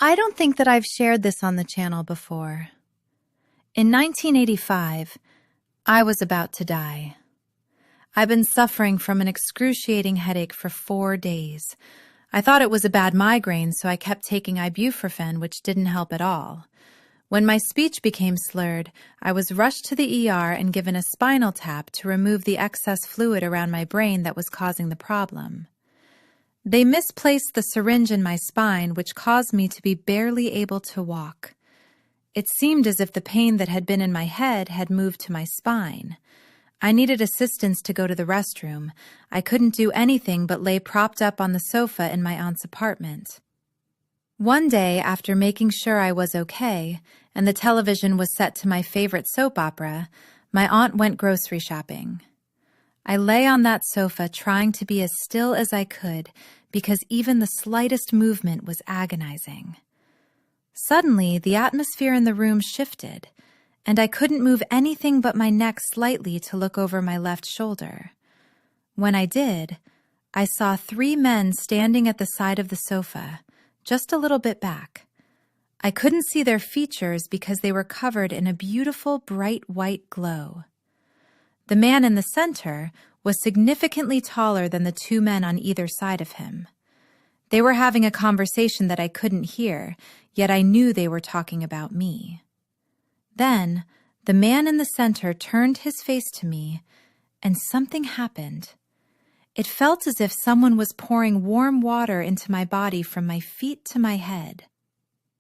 I don't think that I've shared this on the channel before. In 1985, I was about to die. I've been suffering from an excruciating headache for 4 days. I thought it was a bad migraine, so I kept taking ibuprofen, which didn't help at all. When my speech became slurred, I was rushed to the ER and given a spinal tap to remove the excess fluid around my brain that was causing the problem. They misplaced the syringe in my spine, which caused me to be barely able to walk. It seemed as if the pain that had been in my head had moved to my spine. I needed assistance to go to the restroom. I couldn't do anything but lay propped up on the sofa in my aunt's apartment. One day, after making sure I was okay, and the television was set to my favorite soap opera, my aunt went grocery shopping. I lay on that sofa trying to be as still as I could because even the slightest movement was agonizing. Suddenly, the atmosphere in the room shifted, and I couldn't move anything but my neck slightly to look over my left shoulder. When I did, I saw 3 men standing at the side of the sofa, just a little bit back. I couldn't see their features because they were covered in a beautiful bright white glow. The man in the center was significantly taller than the 2 men on either side of him. They were having a conversation that I couldn't hear, yet I knew they were talking about me. Then, the man in the center turned his face to me, and something happened. It felt as if someone was pouring warm water into my body from my feet to my head.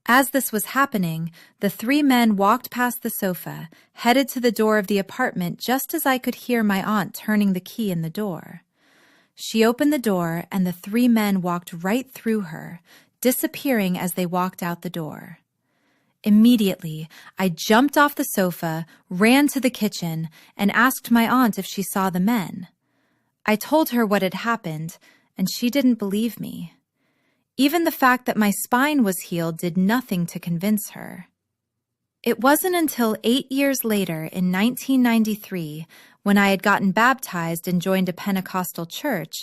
As this was happening, the 3 men walked past the sofa, headed to the door of the apartment just as I could hear my aunt turning the key in the door. She opened the door, and the 3 men walked right through her, disappearing as they walked out the door. Immediately, I jumped off the sofa, ran to the kitchen, and asked my aunt if she saw the men. I told her what had happened, and she didn't believe me. Even the fact that my spine was healed did nothing to convince her. It wasn't until 8 years later, in 1993, when I had gotten baptized and joined a Pentecostal church,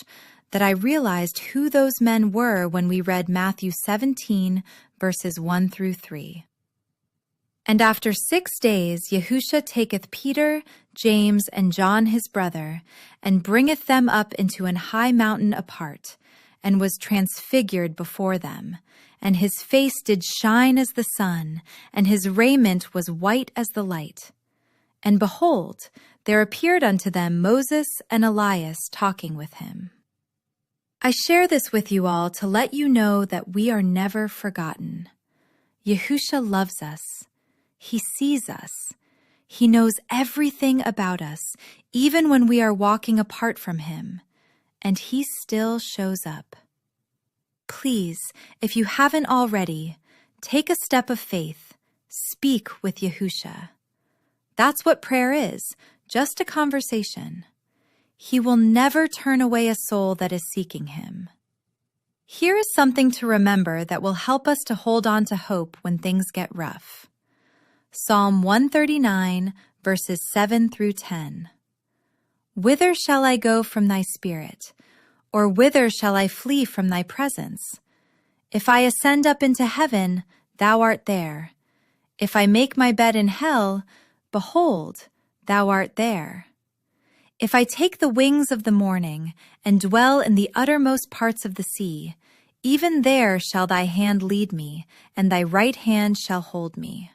that I realized who those men were when we read Matthew 17, verses 1 through 3. And after 6 days Yahushua taketh Peter, James, and John his brother, and bringeth them up into an high mountain apart, and was transfigured before them. And his face did shine as the sun, and his raiment was white as the light. And behold, there appeared unto them Moses and Elias talking with him. I share this with you all to let you know that we are never forgotten. Yahushua loves us. He sees us. He knows everything about us, even when we are walking apart from him, and he still shows up. Please, if you haven't already, take a step of faith. Speak with Yahushua. That's what prayer is, just a conversation. He will never turn away a soul that is seeking him. Here is something to remember that will help us to hold on to hope when things get rough. Psalm 139, verses 7 through 10. Whither shall I go from thy spirit? Or whither shall I flee from thy presence? If I ascend up into heaven, thou art there. If I make my bed in hell, behold, thou art there. If I take the wings of the morning, and dwell in the uttermost parts of the sea, even there shall thy hand lead me, and thy right hand shall hold me.